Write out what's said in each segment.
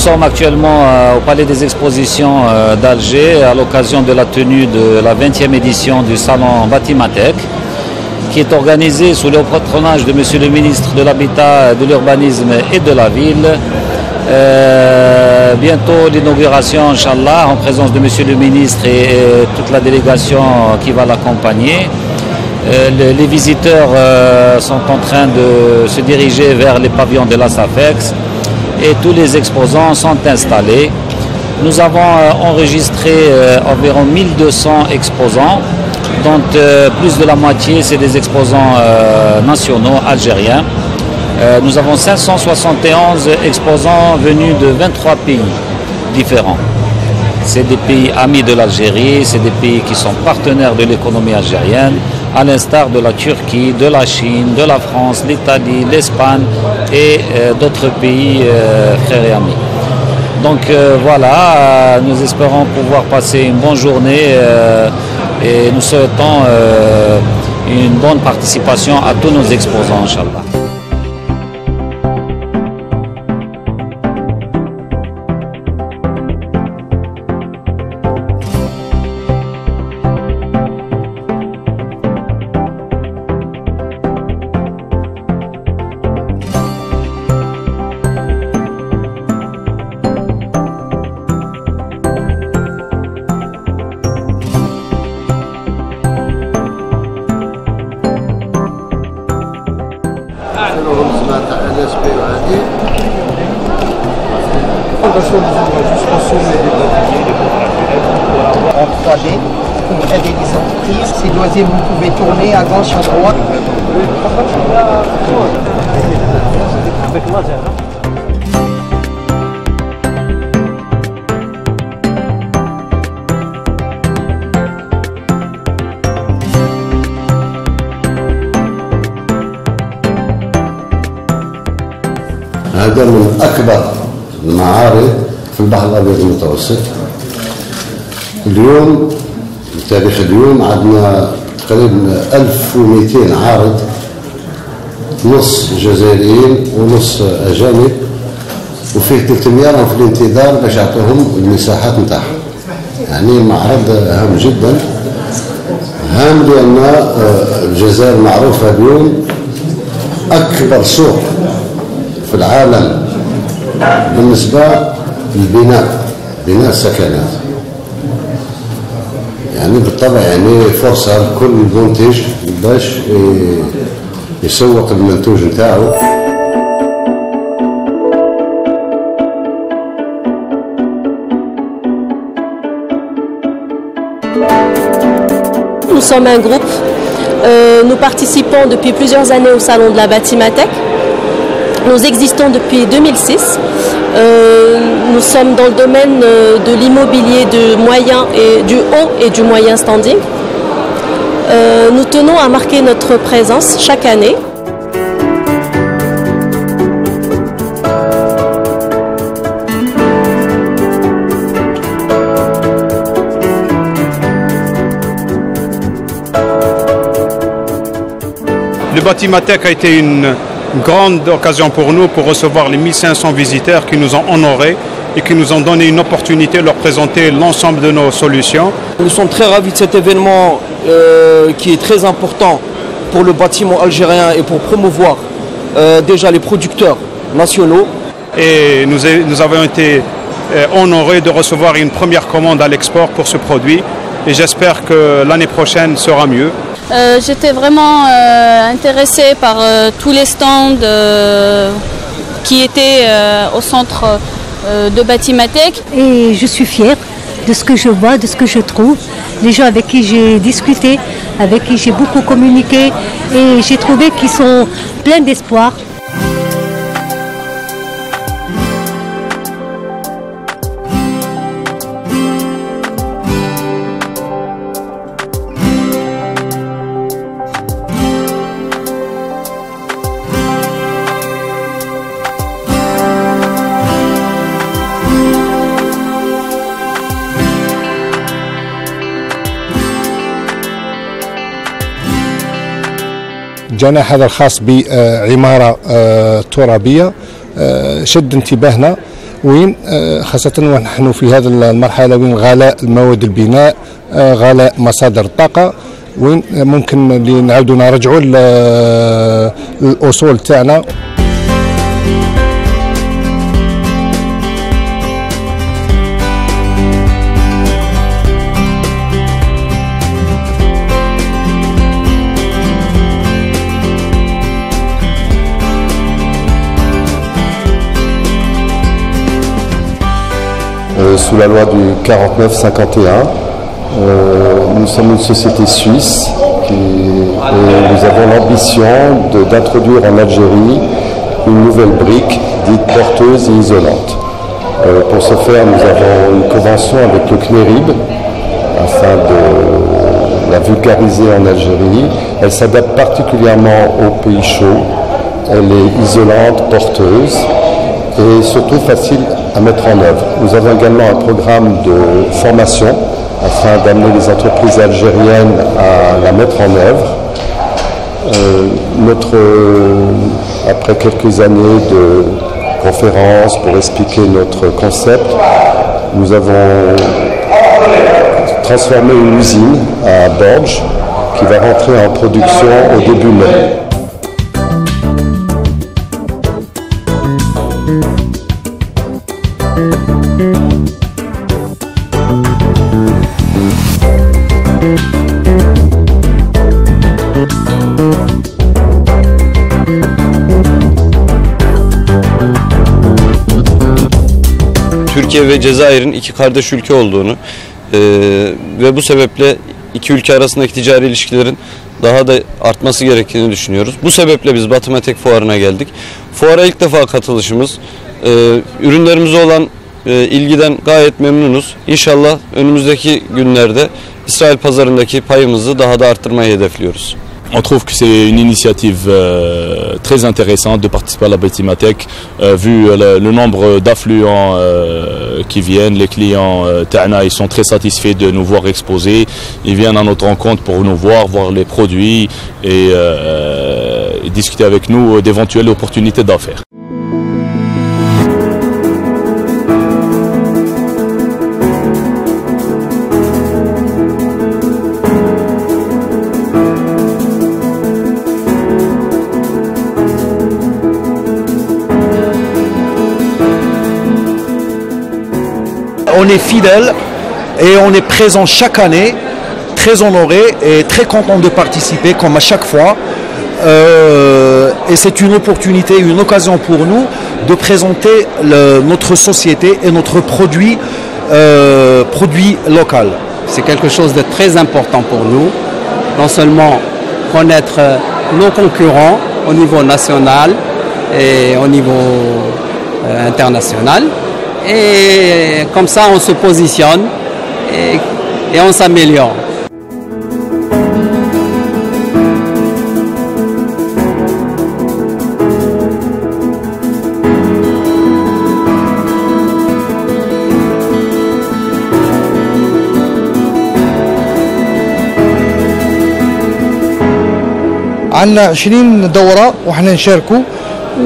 sommes actuellement au Palais des Expositions d'Alger à l'occasion de la tenue de la 20e édition du Salon Batimatech, qui est organisé sous le patronage de Monsieur le ministre de l'Habitat, de l'Urbanisme et de la Ville. Bientôt l'inauguration, Inch'Allah, en présence de Monsieur le ministre et toute la délégation qui va l'accompagner. Les visiteurs sont en train de se diriger vers les pavillons de la SAFEX et tous les exposants sont installés. Nous avons enregistré environ 1200 exposants, dont plus de la moitié c'est des exposants nationaux algériens. Nous avons 571 exposants venus de 23 pays différents. C'est des pays amis de l'Algérie, c'est des pays qui sont partenaires de l'économie algérienne, à l'instar de la Turquie, de la Chine, de la France, l'Italie, l'Espagne et d'autres pays frères et amis. Donc voilà, nous espérons pouvoir passer une bonne journée et nous souhaitons une bonne participation à tous nos exposants, Inch'Allah. En 3D pour aider les entreprises. Ces dossiers, vous pouvez tourner à gauche, à droite. هذا من أكبر المعارض في البحر الأبيض المتوسط. اليوم بتاريخ اليوم عندنا تقريبا 1200 عارض، نص جزائريين ونص أجانب، وفيه 300 راهم في الانتظار باش يعطوهم المساحات نتاعهم. يعني معرض هام جدا، هام لأن الجزائر معروفة اليوم أكبر سوق في العالم بالنسبة للبناء، بناء السكنات. يعني بالطبع يعني فرصة لكل منتج باش يسوق المنتوج نتاعو. Nous sommes un groupe. Nous participons depuis plusieurs années au Salon de la Batimatech. Nous existons depuis 2006. Nous sommes dans le domaine de l'immobilier de moyen et du haut et du moyen standing. Nous tenons à marquer notre présence chaque année. Le Batimatech a été une grande occasion pour nous pour recevoir les 1500 visiteurs qui nous ont honorés et qui nous ont donné une opportunité de leur présenter l'ensemble de nos solutions. Nous sommes très ravis de cet événement qui est très important pour le bâtiment algérien et pour promouvoir déjà les producteurs nationaux. Et nous avons été honorés de recevoir une première commande à l'export pour ce produit et j'espère que l'année prochaine sera mieux. J'étais vraiment intéressée par tous les stands qui étaient au centre de Batimatech. Et je suis fière de ce que je vois, de ce que je trouve. Les gens avec qui j'ai discuté, avec qui j'ai beaucoup communiqué et j'ai trouvé qu'ils sont pleins d'espoir. الجناح هذا الخاص بعمارة ترابية شد انتباهنا، وين خاصة ونحن في هذه المرحلة وين غلاء المواد البناء، غلاء مصادر الطاقة، وين ممكن اللي نعاودوا نرجعوا للأصول تاعنا. Sous la loi du 49-51, nous sommes une société suisse et nous avons l'ambition d'introduire en Algérie une nouvelle brique dite porteuse et isolante. Pour ce faire, nous avons une convention avec le CNERIB afin de la vulgariser en Algérie. Elle s'adapte particulièrement aux pays chauds. Elle est isolante, porteuse et surtout facile à mettre en œuvre. Nous avons également un programme de formation afin d'amener les entreprises algériennes à la mettre en œuvre. Après quelques années de conférences pour expliquer notre concept, nous avons transformé une usine à Borges qui va rentrer en production au début mai. Türkiye ve Cezayir'in iki kardeş ülke olduğunu ve bu sebeple iki ülke arasındaki ticari ilişkilerin daha da artması gerektiğini düşünüyoruz. Bu sebeple biz Batımetek Fuarı'na geldik. Fuara ilk defa katılışımız. Ürünlerimize olan ilgiden gayet memnunuz. İnşallah önümüzdeki günlerde İsrail pazarındaki payımızı daha da arttırmayı hedefliyoruz. On trouve que c'est une initiative très intéressante de participer à la Batimatek, vu le nombre d'affluents qui viennent. Les clients Ta'na, ils sont très satisfaits de nous voir exposer. Ils viennent à notre rencontre pour nous voir les produits et discuter avec nous d'éventuelles opportunités d'affaires. On est fidèle et on est présent chaque année, très honoré et très content de participer comme à chaque fois. Et c'est une opportunité, une occasion pour nous de présenter notre société et notre produit local. C'est quelque chose de très important pour nous, non seulement connaître nos concurrents au niveau national et au niveau international, et comme ça on se positionne et on s'améliore. عندنا 20 دورة وحنا نشاركوا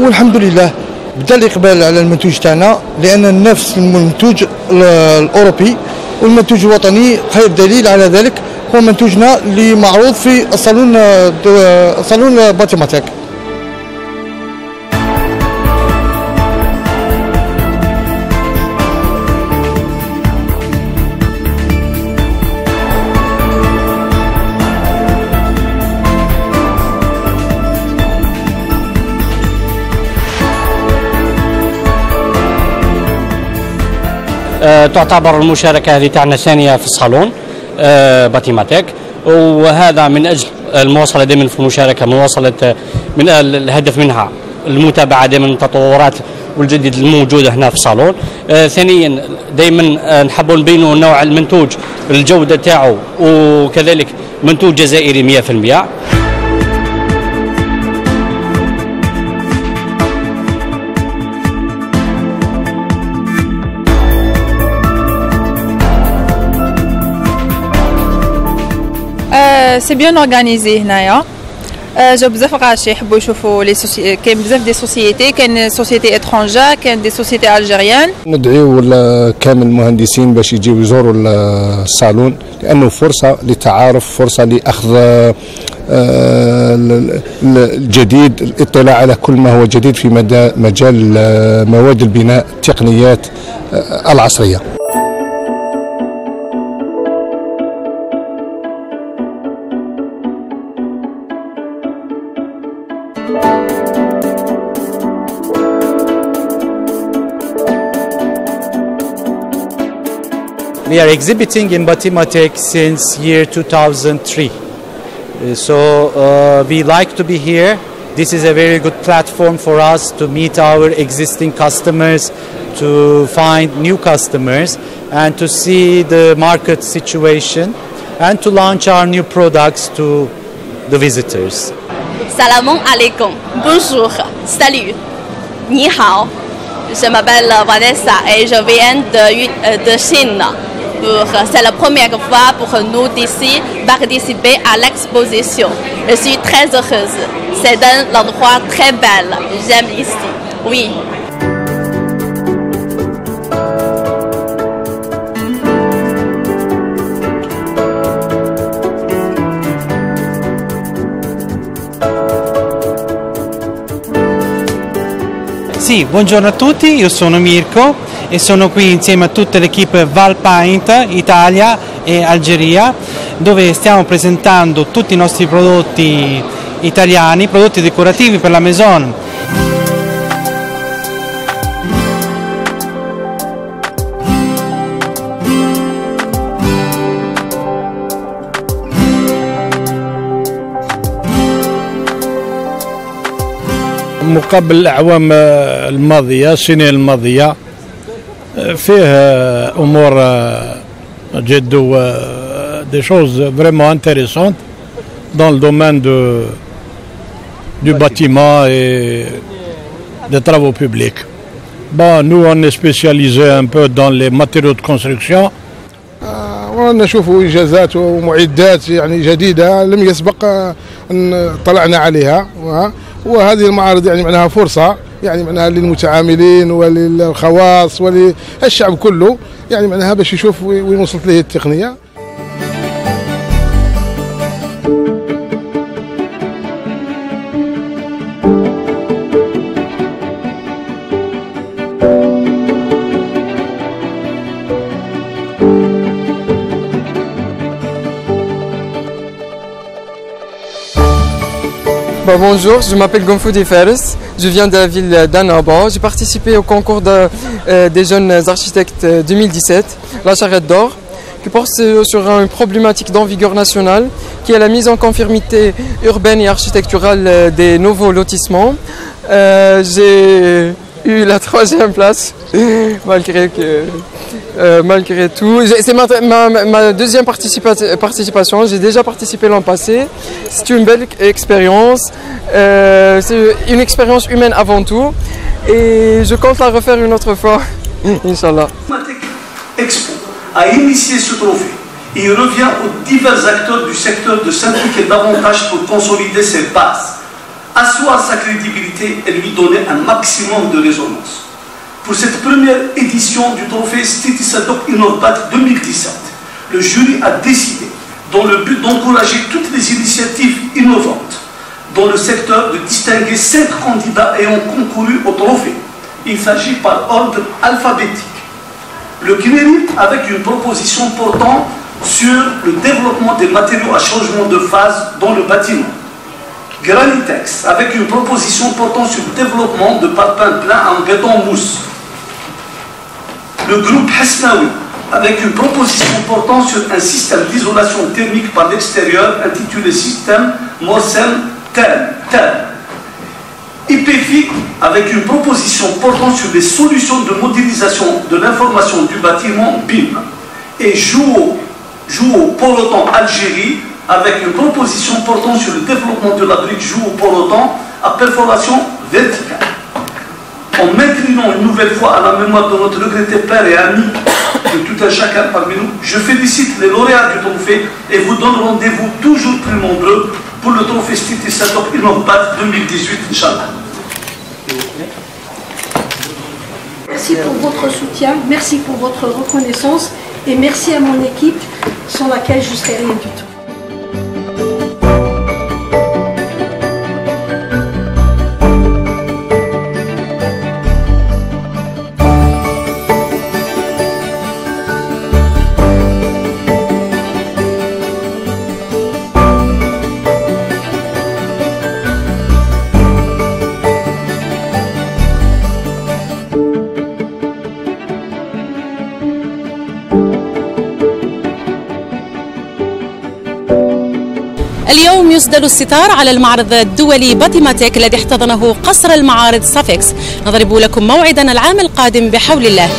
والحمد لله بدا الإقبال على المنتوج تاعنا لأن نفس المنتوج الأوروبي والمنتوج الوطني. خير دليل على ذلك هو منتوجنا اللي معروض في صالون باتيماتيك. تعتبر المشاركة هذه تاعنا الثانية في الصالون باتيماتيك، وهذا من أجل المواصلة دائما في المشاركة، مواصلة من الهدف منها المتابعة دائما التطورات والجديد الموجودة هنا في الصالون. ثانيا دائما نحبوا نبينوا نوع المنتوج، الجودة تاعو، وكذلك منتوج جزائري 100%. C'est bien organisé هنايا جاو بزاف غاشي يحبوا يشوفوا لي كاين بزاف دي سوسيتي، كاين سوسيتي اترونجا، كاين دي سوسيتي الجيريان. ندعيو كامل المهندسين باش يجيو يزوروا الصالون لانه فرصه للتعارف، فرصه لاخذ الجديد، الاطلاع على كل ما هو جديد في مجال مواد البناء، التقنيات العصريه. We are exhibiting in Batimatek since year 2003. We like to be here. This is a very good platform for us to meet our existing customers, to find new customers, and to see the market situation, and to launch our new products to the visitors. Salam alaikum. Bonjour. Salut. Ni hao. Je m'appelle Vanessa et je viens de Chine. C'est la première fois pour nous d'ici participer à l'exposition. Je suis très heureuse. C'est un endroit très bel. J'aime ici. Oui. Sì, buongiorno a tutti, io sono Mirko e sono qui insieme a tutta l'equipe Valpaint Italia e Algeria, dove stiamo presentando tutti i nostri prodotti italiani, prodotti decorativi per la maison. مقابل الأعوام الماضية، السنين الماضية، فيه أمور جد des choses vraiment intéressantes dans le domaine du bâtiment et des travaux publics. Bon, nous on est spécialisé un peu dans les matériaux de construction. ونشوفوا إنجازات ومعدات يعني جديدة لم يسبق أن طلعنا عليها، وهذه المعارض يعني معناها فرصة يعني معناها للمتعاملين وللخواص وللشعب كله يعني معناها باش يشوف وين وصلت له التقنية. Bonjour, je m'appelle Gonfoudi Fares, je viens de la ville d'Annaba. J'ai participé au concours des jeunes architectes 2017, la charrette d'or, qui porte sur une problématique d'envergure nationale, qui est la mise en conformité urbaine et architecturale des nouveaux lotissements. J'ai eu la 3e place, malgré tout. C'est ma 2e participation, j'ai déjà participé l'an passé. C'est une belle expérience, c'est une expérience humaine avant tout et je compte la refaire une autre fois, Inch'Allah. Expo a initié ce trophée et il revient aux divers acteurs du secteur de s'impliquer davantage pour consolider ses bases, asseoir sa crédibilité et lui donner un maximum de résonance. Pour cette première édition du trophée Stiti Sadok Innobat 2017, le jury a décidé, dans le but d'encourager toutes les initiatives innovantes dans le secteur, de distinguer 5 candidats ayant concouru au trophée. Il s'agit par ordre alphabétique. Le CNERI avec une proposition portant sur le développement des matériaux à changement de phase dans le bâtiment. Granitex avec une proposition portant sur le développement de parpaings pleins en béton mousse. Le groupe Hasnaoui avec une proposition portant sur un système d'isolation thermique par l'extérieur intitulé système Morsem Term. IPFI avec une proposition portant sur les solutions de modélisation de l'information du bâtiment BIM. Et Jouo Porotan Algérie avec une proposition portant sur le développement de la brique Jouo Porotan à perforation verticale. en m'inclinant une nouvelle fois à la mémoire de notre regretté père et ami, de tout un chacun parmi nous, je félicite les lauréats du trophée et vous donne rendez-vous toujours plus nombreux pour le trophée City Startup Innovat 2018, Inch'Allah. Merci pour votre soutien, merci pour votre reconnaissance et merci à mon équipe sans laquelle je ne serais rien du tout. اليوم يسدل الستار على المعرض الدولي باتيماتيك الذي احتضنه قصر المعارض سافكس. نضرب لكم موعدا العام القادم بحول الله.